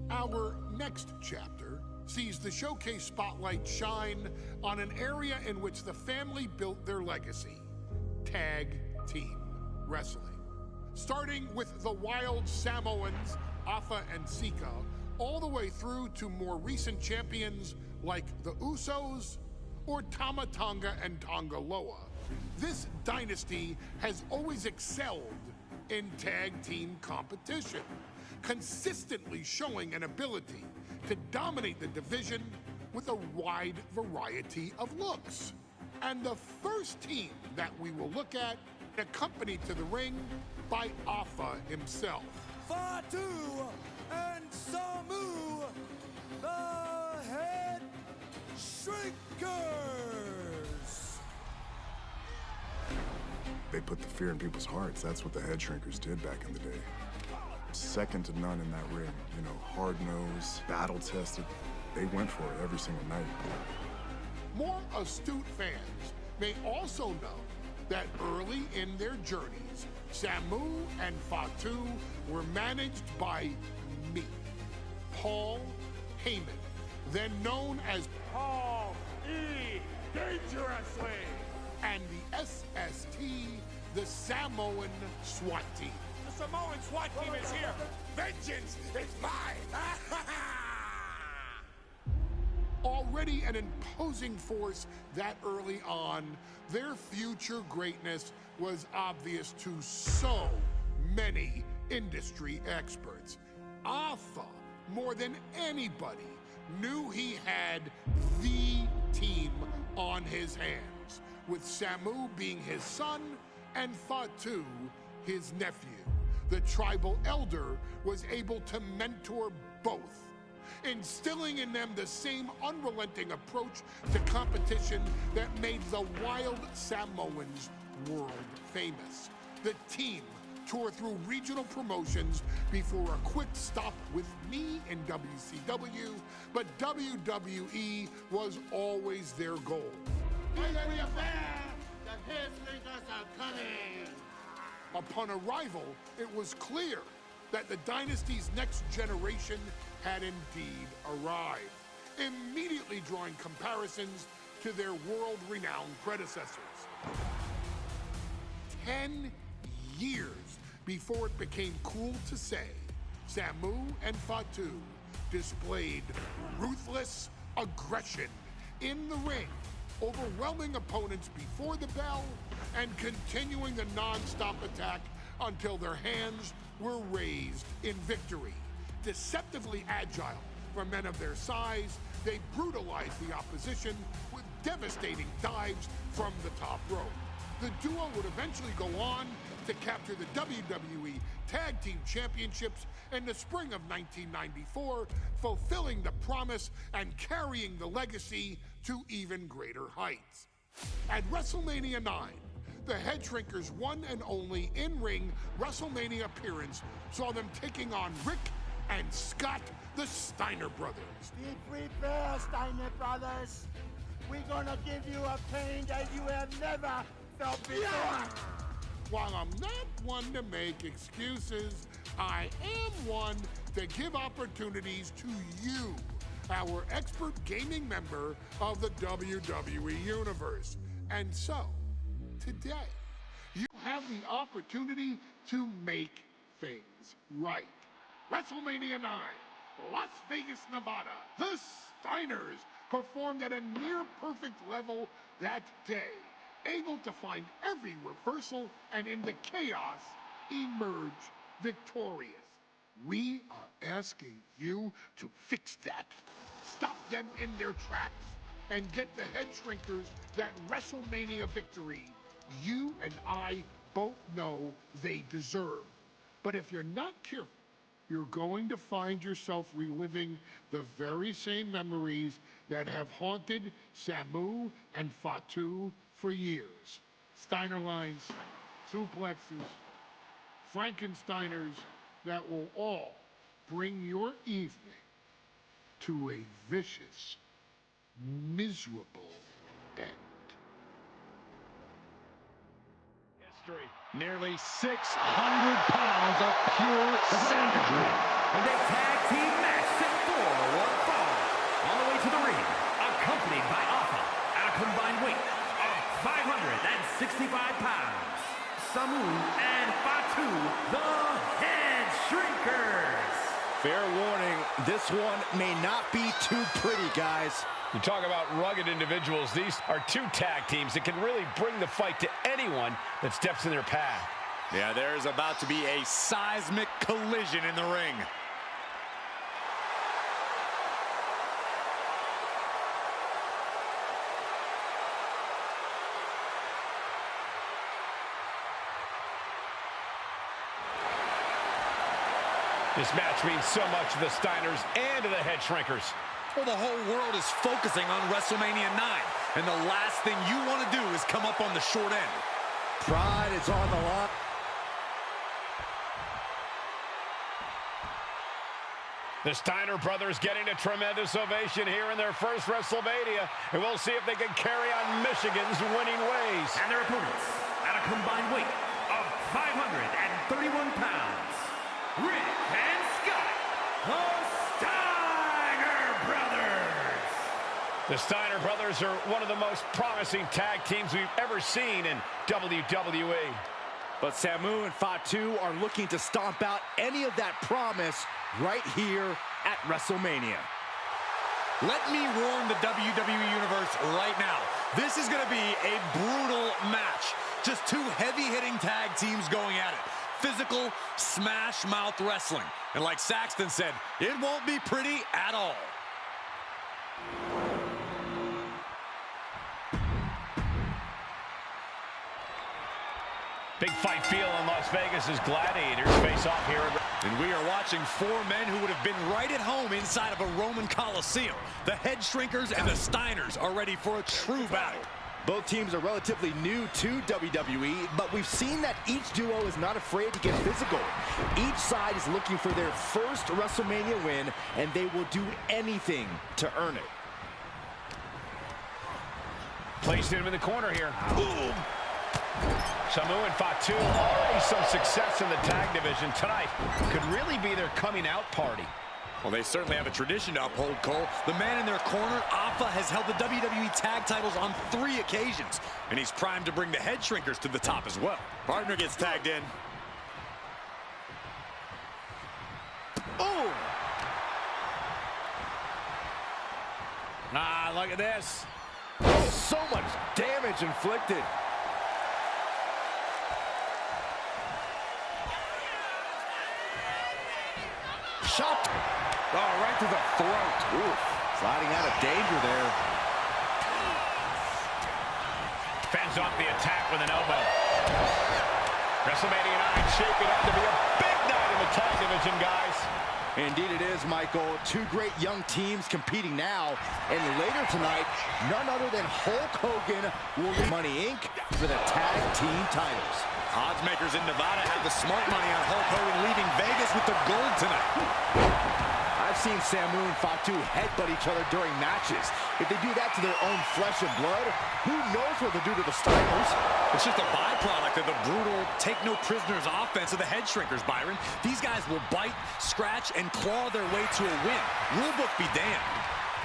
Our next chapter sees the showcase spotlight shine on an area in which the family built their legacy: tag team wrestling. Starting with the wild Samoans, Afa and Sika, all the way through to more recent champions like the Usos or Tama Tonga and Tonga Loa. This dynasty has always excelled in tag team competition, consistently showing an ability to dominate the division with a wide variety of looks. And the first team that we will look at, accompanied to the ring by Afa himself. Fatu and Samu, the Head Shrinkers. They put the fear in people's hearts. That's what the Head Shrinkers did back in the day. Second to none in that ring. You know, hard-nosed, battle-tested. They went for it every single night. More astute fans may also know that early in their journeys, Samu and Fatu were managed by me, Paul Heyman, then known as Paul E. Dangerously, and the SST, the Samoan SWAT team. The Samoan SWAT team is here. Vengeance is mine. Already an imposing force that early on, their future greatness was obvious to so many industry experts. Afa, more than anybody, knew he had the team on his hands, with Samu being his son and Fatu his nephew. The tribal elder was able to mentor both, instilling in them the same unrelenting approach to competition that made the wild Samoans world famous. The team toured through regional promotions before a quick stop with me in WCW, but WWE was always their goal. Be ready fair, the Head Shrinkers are coming. Upon arrival, it was clear that the dynasty's next generation had indeed arrived, immediately drawing comparisons to their world-renowned predecessors. 10 years before it became cool to say, Samu and Fatu displayed ruthless aggression in the ring, overwhelming opponents before the bell and continuing the non-stop attack until their hands were raised in victory. Deceptively agile for men of their size, they brutalized the opposition with devastating dives from the top rope. The duo would eventually go on to capture the WWE Tag Team Championships in the spring of 1994, fulfilling the promise and carrying the legacy to even greater heights. At WrestleMania 9, the Head Shrinkers' one and only in-ring WrestleMania appearance saw them taking on Rick and Scott, the Steiner brothers. Be prepared, Steiner brothers. We're gonna give you a pain that you have never felt before. While I'm not one to make excuses, I am one to give opportunities to you, our expert gaming member of the WWE Universe. And so, today, you have the opportunity to make things right. WrestleMania 9, Las Vegas, Nevada. The Steiners performed at a near-perfect level that day, able to find every reversal and in the chaos emerge victorious. We are asking you to fix that. Stop them in their tracks and get the Head Shrinkers that WrestleMania victory you and I both know they deserve. But if you're not careful, you're going to find yourself reliving the very same memories that have haunted Samu and Fatu for years. Steiner lines, suplexes, Frankensteiners that will all bring your evening to a vicious, miserable end. Nearly 600 pounds of pure savagery. And a tag team match Fair warning, this one may not be too pretty, guys. You talk about rugged individuals. These are two tag teams that can really bring the fight to anyone that steps in their path. Yeah, there's about to be a seismic collision in the ring. This match means so much to the Steiners and to the Head Shrinkers. Well, the whole world is focusing on WrestleMania 9, and the last thing you want to do is come up on the short end. Pride is on the line. The Steiner brothers getting a tremendous ovation here in their first WrestleMania, and we'll see if they can carry on Michigan's winning ways. And their opponents, at a combined weight of 531 pounds, Rick and Scott, the Steiner Brothers. The Steiner brothers are one of the most promising tag teams we've ever seen in WWE. But Samu and Fatu are looking to stomp out any of that promise right here at WrestleMania. Let me warn the WWE Universe right now. This is going to be a brutal match. Just two heavy-hitting tag teams going at it. Physical, smash-mouth wrestling. And like Saxton said, it won't be pretty at all. Big fight feel in Las Vegas as Gladiators face off here. And we are watching four men who would have been right at home inside of a Roman Coliseum. The Head Shrinkers and the Steiners are ready for a true battle. Both teams are relatively new to WWE, but we've seen that each duo is not afraid to get physical. Each side is looking for their first WrestleMania win, and they will do anything to earn it. Placed him in the corner here. Boom! Samu and Fatu already some success in the tag division tonight. Could really be their coming out party. Well, they certainly have a tradition to uphold, Cole. The man in their corner, Alpha, has held the WWE tag titles on 3 occasions, and he's primed to bring the Head Shrinkers to the top as well. Partner gets tagged in. Oh! Ah, look at this. So much damage inflicted. Shot. Oh, right to the throat. Oof. Sliding out of danger there. Fends off the attack with an elbow. WrestleMania 9 shaping up to be a big night in the tag division, guys. Indeed it is, Michael. Two great young teams competing now. And later tonight, none other than Hulk Hogan will lead Money Inc. for the tag team titles. Oddsmakers in Nevada have the smart money on Hulk Hogan leaving Vegas with the gold tonight. I've seen Samu and Fatu headbutt each other during matches. If they do that to their own flesh and blood, who knows what they'll do to the Steiners? It's just a byproduct of the brutal take-no-prisoners offense of the Head Shrinkers, Byron. These guys will bite, scratch, and claw their way to a win. Rulebook be damned.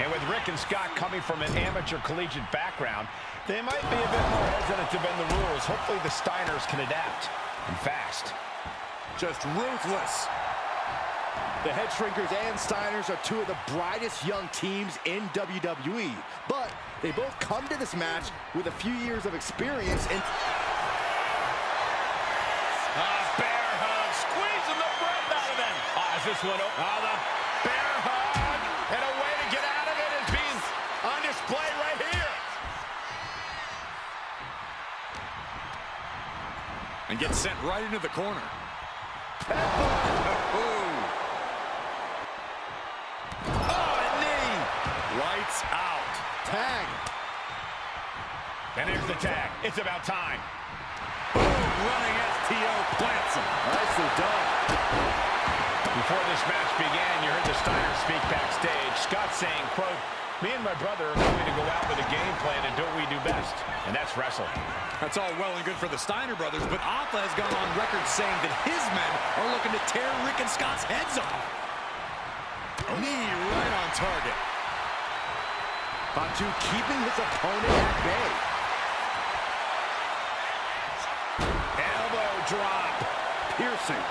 And with Rick and Scott coming from an amateur collegiate background, they might be a bit more hesitant to bend the rules. Hopefully the Steiners can adapt, and fast. Just ruthless. The Head Shrinkers and Steiners are two of the brightest young teams in WWE, but they both come to this match with a few years of experience in... Bear hug, squeezing the breath out of them. Is this one open? The bear hug, and a way to get out of it is being on display right here. And gets sent right into the corner. Lights out. Tag. And here's the tag. It's about time. Boom, running STO plants him. Nicely done. Before this match began, you heard the Steiners speak backstage. Scott saying, quote, "Me and my brother are going to go out with a game plan and do what we do best, and that's wrestle." That's all well and good for the Steiner brothers, but Alpha has gone on record saying that his men are looking to tear Rick and Scott's heads off. Knee right on target. Fatu keeping his opponent at bay. Elbow drop. Piercing.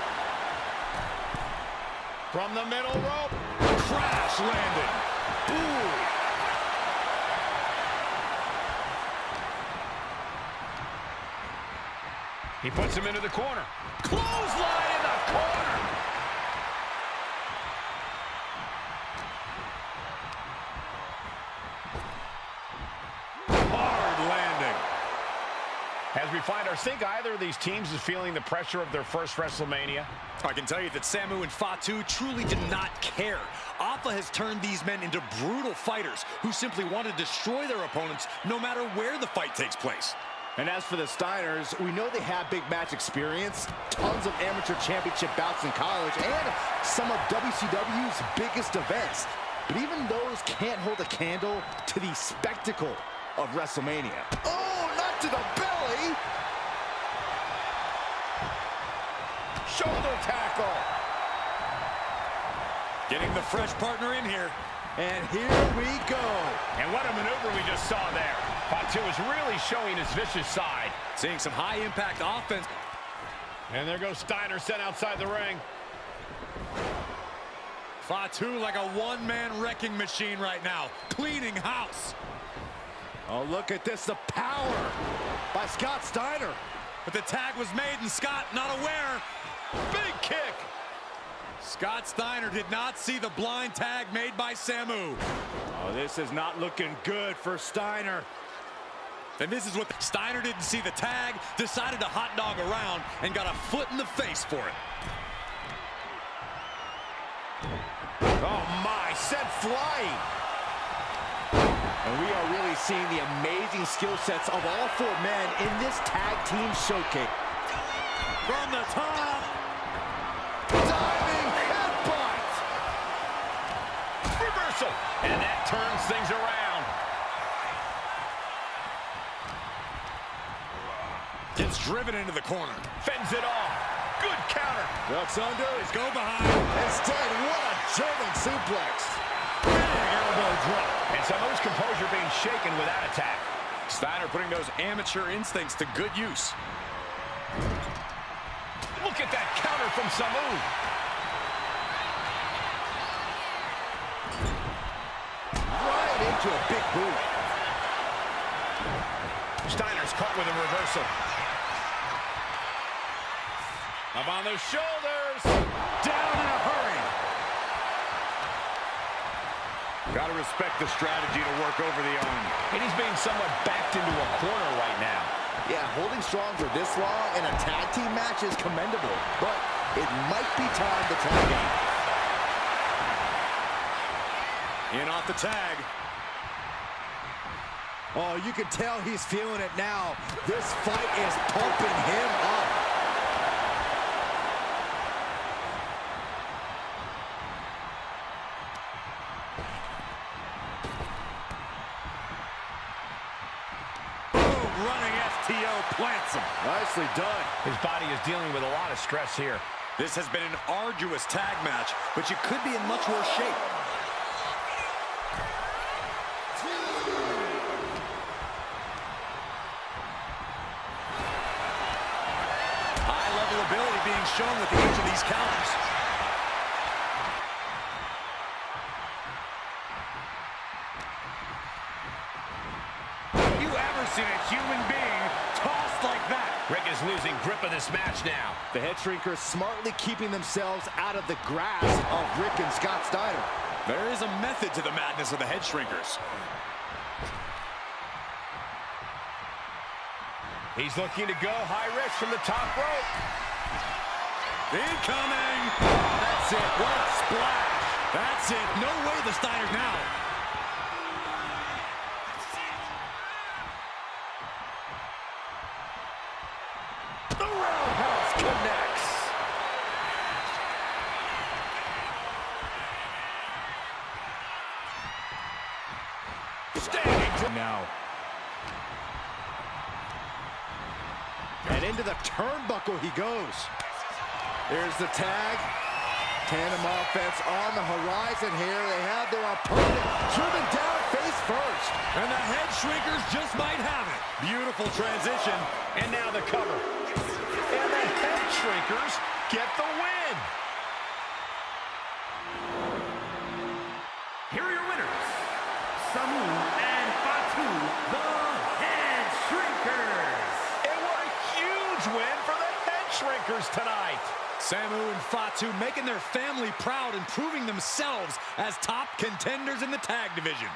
From the middle rope. Crash landing. Ooh. He puts him into the corner. Clothesline in the corner. Hard landing. As we find our sync, either of these teams is feeling the pressure of their first WrestleMania. I can tell you that Samu and Fatu truly did not care. Alpha has turned these men into brutal fighters who simply want to destroy their opponents no matter where the fight takes place. And as for the Steiners, we know they have big match experience, tons of amateur championship bouts in college, and some of WCW's biggest events. But even those can't hold a candle to the spectacle of WrestleMania. Oh, not to the belly! Shoulder tackle. Getting the fresh partner in here. And here we go. And what a maneuver we just saw there. Fatu is really showing his vicious side. Seeing some high-impact offense. And there goes Steiner sent outside the ring. Fatu like a one-man wrecking machine right now. Cleaning house. Oh, look at this, the power by Scott Steiner. But the tag was made and Scott not aware. Big kick. Scott Steiner did not see the blind tag made by Samu. Oh, this is not looking good for Steiner. And this is what Steiner didn't see the tag, decided to hot dog around, and got a foot in the face for it. Oh my, sent flying. And we are really seeing the amazing skill sets of all four men in this tag team showcase. From the top. Diving headbutt. Reversal. And that turns things around. Gets driven into the corner. Fends it off. Good counter. Ducks under. His go behind. Instead, what a German suplex. Big elbow drop. And Samu's composure being shaken with that attack. Steiner putting those amateur instincts to good use. Look at that counter from Samu. Right into a big boot. Steiner's caught with a reversal. Up on those shoulders. Down in a hurry. Gotta respect the strategy to work over the arm. And he's being somewhat backed into a corner right now. Yeah, holding strong for this long in a tag team match is commendable, but it might be time to tag out. In off the tag. Oh, you can tell he's feeling it now. This fight is pumping him up. Running FTO plants him. Nicely done. His body is dealing with a lot of stress here. This has been an arduous tag match, but you could be in much worse shape. High-level ability being shown with each of these counters. You ever seen a human being tossed like that? Rick is losing grip of this match now. The Head Shrinkers smartly keeping themselves out of the grasp of Rick and Scott Steiner. There is a method to the madness of the Head Shrinkers. He's looking to go high risk from the top rope. Incoming! That's it. What a splash. That's it. No way the Steiners now. The roundhouse connects. Standing Now. And into the turnbuckle he goes. There's the tag. Tandem offense on the horizon here. They have their opponent driven down face first. And the Head Shrinkers just might have it. Beautiful transition. And now the cover. And the Head Shrinkers get the win. shrinkers tonight. Samu and Fatu making their family proud and proving themselves as top contenders in the tag division.